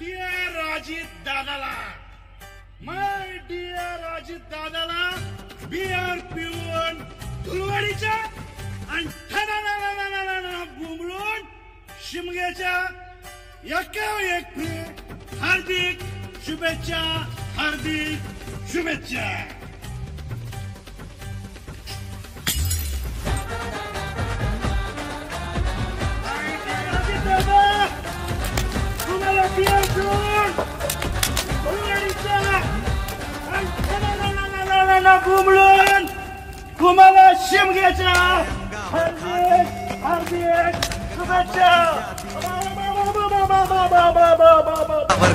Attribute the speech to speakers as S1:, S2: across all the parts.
S1: Dear Ajit दादाला, my dear Ajit दादाला beer पिऊन धुलवडीच्या आणि बुमळून शिमग्याच्या एका एक हार्दिक शुभेच्छा, हार्दिक शुभेच्छा. तुम्हाला बियर पिऊन धुलवडीच्या बुमळून तुम्हाला शिमग्याच्या हार्दिक हार्दिक शुभेच्छा.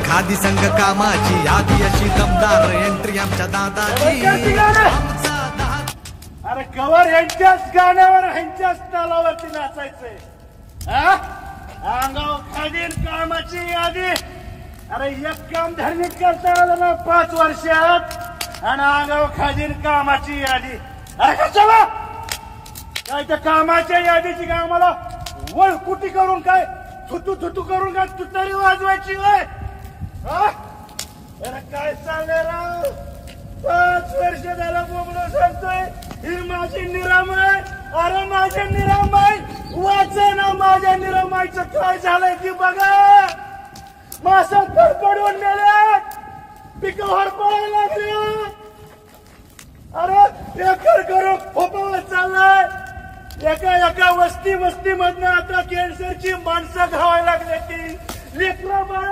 S2: खादी संघ कामाची यादी अशी दमदार एंट्री आमच्या दादाची.
S1: अरे कवर ह्यांच्याच गाण्यावर ह्यांच्याच तालावरती नाचायचंय. अंगाव खादीन कामाची यादी. अरे एक काम धार्मिक करता आलं ना 5 वर्षात आणि अंगाव खादीन कामाची यादी. अरे कशाला काय त्या कामाच्या यादीची काय आम्हाला वळकुटी करून काय थुतू थुतू करून काय तुतारी वाजवायची वय. अरे काय चाललंय राव. 5 वर्ष झालं बोबलो सांगतोय ही माझी निरामय. अरे माझ्या निरामय वाचा ना. माझ्या निरामयचं काय झालंय ती बघा. मासा पडून गेले, पिकावर पडायला लागले. अरे एकर करून फोपावत चाललाय. एका एका वस्ती मधनं आता कॅन्सरची माणसं घावायला लागले. ती लेकरं बाळ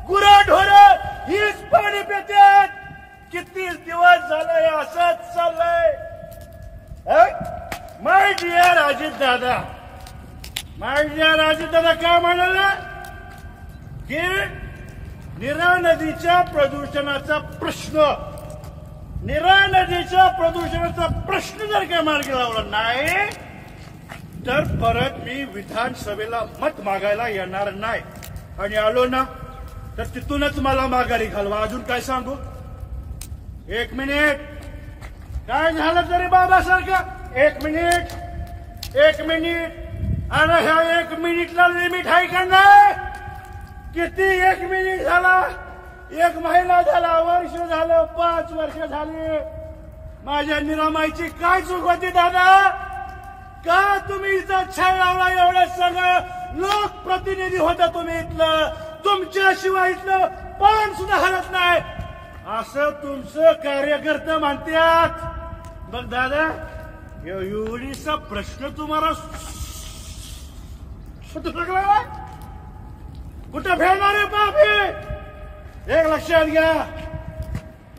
S1: गुरं ढोरं हीच पाणी पितात. किती दिवस झालंय असंच चाललंय. My dear Ajit Dada, my dear Ajit Dada काय म्हणाला की नीरा नदीच्या प्रदूषणाचा प्रश्न, नीरा नदीच्या प्रदूषणाचा प्रश्न जर काय मार्गी लावला नाही तर परत मी विधानसभेला मत मागायला येणार नाही. आणि आलो ना तर तिथूनच मला माघारी घालवा. अजून काय सांगू. 1 मिनिट काय झालं तरी बाबासारखं 1 मिनिट 1 मिनिट. आणि ह्या 1 मिनिटला लिमिट आहे का नाही. किती 1 मिनिट झाला, 1 महिना झाला, वर्ष झालं, 5 वर्ष झाली. माझ्या निरामाईची काय चूक होती दादा. का तुम्ही इथं छाय लावला. एवढं सगळं लोकप्रतिनिधी होता तुम्ही. इथलं तुमच्याशिवाय इथलं पान सुद्धा हलत नाही असं तुमचं कार्यकर्ते म्हणतात. बघ दादा एवढीचा प्रश्न तुम्हाला कुठं फेडणार आहे पाप. एक लक्षात घ्या.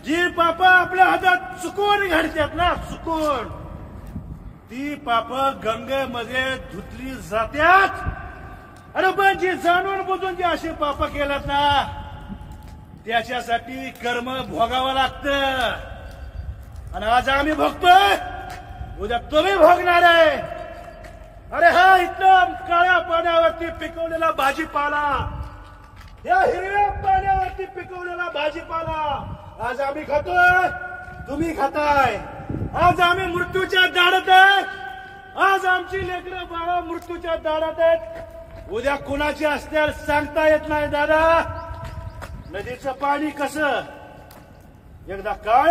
S1: जी पाप आपल्या हातात चुकून घडतात ना, चुकून ती पाप गंगेमध्ये धुतली जातात. अरे पण जी जाणून बुजून जी अशी पाप केल्यात ना त्याच्यासाठी कर्म भोगावं लागतं. आणि आज आम्ही भोगतोय, उद्या तुम्ही भोगणार आहे. अरे हा इथं काळ्या पाण्यावरती पिकवलेला भाजीपाला, या हिरव्या पाण्यावरती पिकवलेला भाजीपाला आज आम्ही खातोय, तुम्ही खाताय. आज आम्ही मृत्यूच्या दाढत आहे. आज आमची लेकरं बाळा मृत्यूच्या दाढत आहेत. उद्या कुणाची असतील सांगता येत नाही दादा. नदीचं पाणी कसं एकदा काळ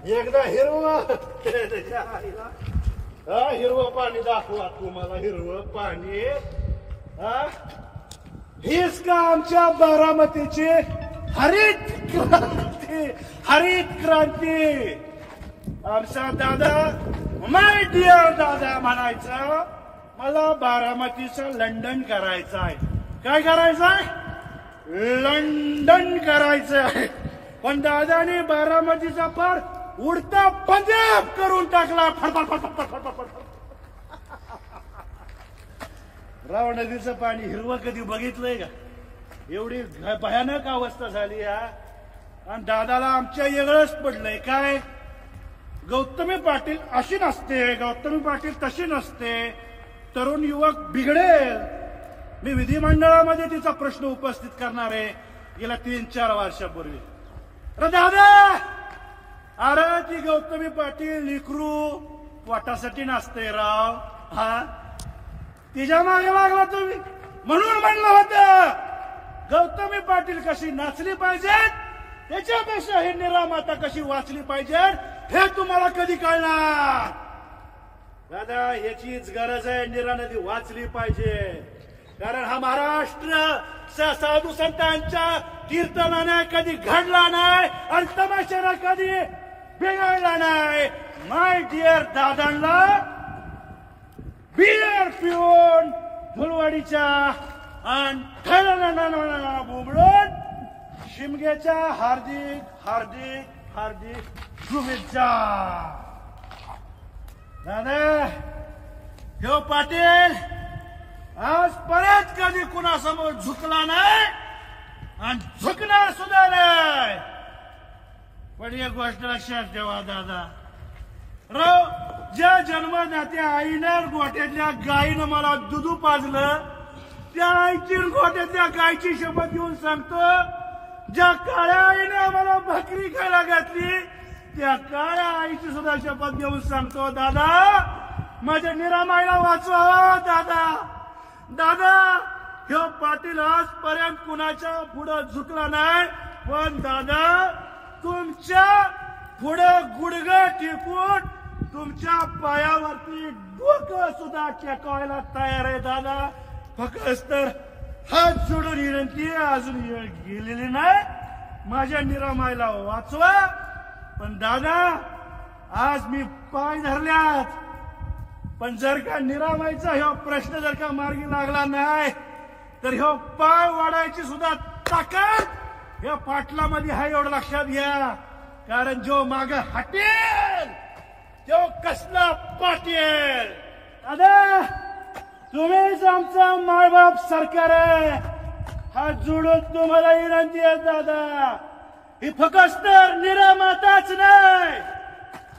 S1: एकदा हिरवं. हिरवं पाणी दाखवा तुम्हाला. हिरवं पाणी हीच का आमच्या बारामतीची हरित क्रांती. हरित क्रांती. आमचा दादा माय डिअर दादा म्हणायचं मला बारामतीचं लंडन करायचं आहे. काय करायचं आहे. लंडन करायचं आहे. पण दादाने बारामतीचा फार उडता पंजाब करून टाकला. राव नदीचं पाणी हिरवं कधी बघितलंय का. एवढी भयानक अवस्था झाली या. आणि दादाला आमच्या वेगळंच पडलंय. काय गौतमी पाटील अशी नसते, गौतमी पाटील तशी नसते, तरुण युवक बिघडेल. मी विधिमंडळामध्ये तिचा प्रश्न उपस्थित करणार आहे गेल्या 3-4 वर्षापूर्वी. अरे दादा अरे ती गौतमी पाटील लिकरू पोटासाठी नसते राव. हा तिच्या मागे लागला तुम्ही म्हणून म्हणलं होतं गौतमी पाटील कशी नाचली पाहिजेत, त्याच्यापेक्षा ही निरामाता कशी वाचली पाहिजे हे तुम्हाला कधी कळणार? दादा, याचीच गरज आहे. नीरा नदी वाचली पाहिजे, कारण हा महाराष्ट्र साधू संतांच्या कीर्तनाने कधी घडला नाही आणि तमाशाने कधी बिघडला नाही. माय डिअर दादांना बियर पिऊन धुलवाडीच्या आणि बुबडून शिमग्याच्या हार्दिक हार्दिक हार्दिक शुभेच्छा. दादा, ह्यो पाटील आज परत कधी कुणासमोर झुकला नाही आणि झुकणार सुद्धा नाही. पण एक गोष्ट लक्षात ठेवा दादा, ज्या जन्मदात्या आईनं गोठ्यातल्या गायीनं मला दूध पाजलं, त्या आईची गोठ्यातल्या गायची शपथ घेऊन सांगतो, ज्या काळ्या आईने आम्हाला भाकरी खायला घातली त्या काळ्या आईची सुद्धा शपथ घेऊन सांगतो, दादा माझ्या निरामाईला वाचवा. दादा दादा, ह्यो पाटील आजपर्यंत कुणाच्या पुढं झुकला नाही, पण दादा तुमच्या पुढं गुडघं टिकून तुमच्या पायावरती डोकं सुद्धा टेकवायला तयार आहे. दादा, फक्त तर हात जोडून विनंती अजून गेलेली नाही, माझ्या निरामाईला वाचवा. पण दादा, आज मी पाय धरल्यात, पण जर का निरामाईचा ह्यो प्रश्न जर का मार्गी लागला नाही तर ह्यो पाय वाढायची सुद्धा ताकद या पाटलामध्ये आहे, एवढं लक्षात घ्या. कारण जो माग हटेल तो कसला पाटील. दादा, तुम्हीच आमचा मायबाप सरकार आहे, हात जोडून तुम्हाला विनंती आहे. दादा, ही फक्त निरामाताच नाही,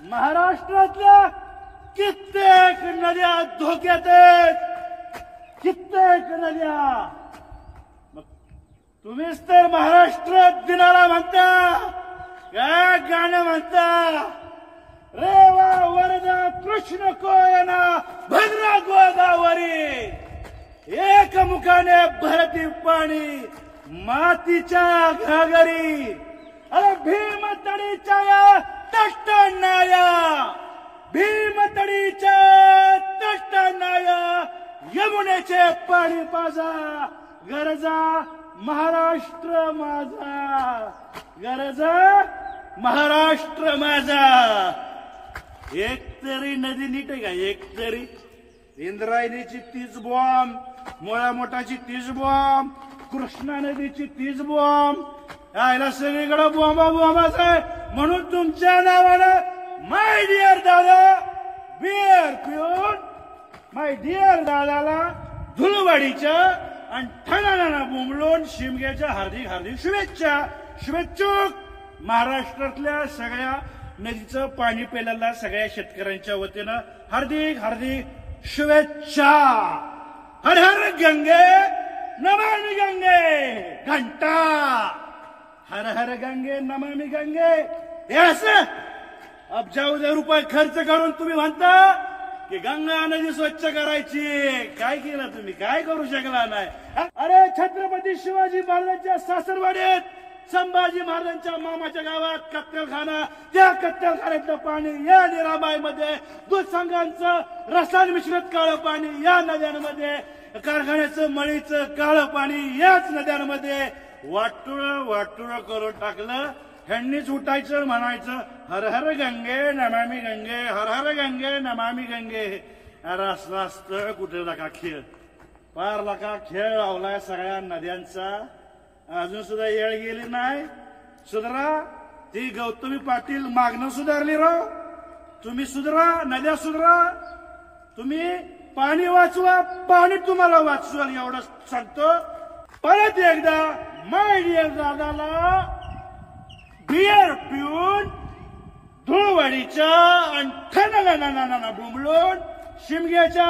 S1: महाराष्ट्रातल्या कित्येक नद्या धोक्यात आहेत, कित्येक नद्या. मग तुम्हीच तर महाराष्ट्र दिनाला म्हणता, काय गाणं म्हणता, रेवा वरदा कृष्ण कोयना भद्रा गोदावरी, एक मुखाने भरती पाणी मातीच्या घागरी, अरे भीमतडीच्या या तटांनाया, भीमतडीच्या तटांनाया यमुनेचे पाणी पाजा, गरजा महाराष्ट्र माझा, गरजा महाराष्ट्र माझा. एक तरी नदी नीट आहे का? एक तरी इंद्रायणीची तीच बॉम्ब, मोळा मोठाची तीच बॉम्ब, कृष्णा नदीची तीच बॉम्ब, यायला सगळीकडे बॉम्बा बॉम्बाच आहे. म्हणून तुमच्या नावानं माय डिअर दादा बिअर पिऊन माय डिअर दादाला धुलवाडीच्या आणि ठाण्याला बोंबलून शिमग्याच्या हार्दिक हार्दिक शुभेच्छा. शुभेच्छुक महाराष्ट्रातल्या सगळ्या नदीचं पाणी पेलेल्या सगळ्या शेतकऱ्यांच्या वतीनं हार्दिक हार्दिक शुभेच्छा. हर हर गंगे नमामि गंगे घंटा, हर हर गंगे नमामि गंगे. हे असं अब्जावधी रुपये खर्च करून तुम्ही म्हणता की गंगा नदी स्वच्छ करायची. काय केलं तुम्ही? काय करू शकला नाही. अरे छत्रपती शिवाजी महाराजांच्या सासरवाडीत संभाजी महाराजांच्या मामाच्या गावात कत्तलखाना, त्या कत्तलखान्यातलं पाणी या निरामाईमध्ये, दूध संघांचं रसायन मिश्रित काळं पाणी या नद्यांमध्ये, कारखान्याचं मळीचं काळं पाणी याच नद्यांमध्ये वाटुळ करून टाकलं. ह्यांनीच उठायचं, म्हणायचं हर हर गंगे नमामि गंगे, हर हर गंगे नमामि गंगे. अरे असला असतं कुठे लका खेळ, पार लका खेळ लावलाय सगळ्या नद्यांचा. अजून सुद्धा येळ गेली नाही. सुधरा. ती गौतमी पाटील मागणं सुधारली राव. तुम्ही सुधरा, नद्या सुधरा, तुम्ही पाणी वाचवा, पाणी तुम्हाला वाचवाल एवढं सांगतो. परत एकदा माय डिअर दादाला बियर पिऊन धुळवाडीच्या आणि ठणा बोंबलून शिमग्याच्या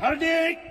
S1: हार्दिक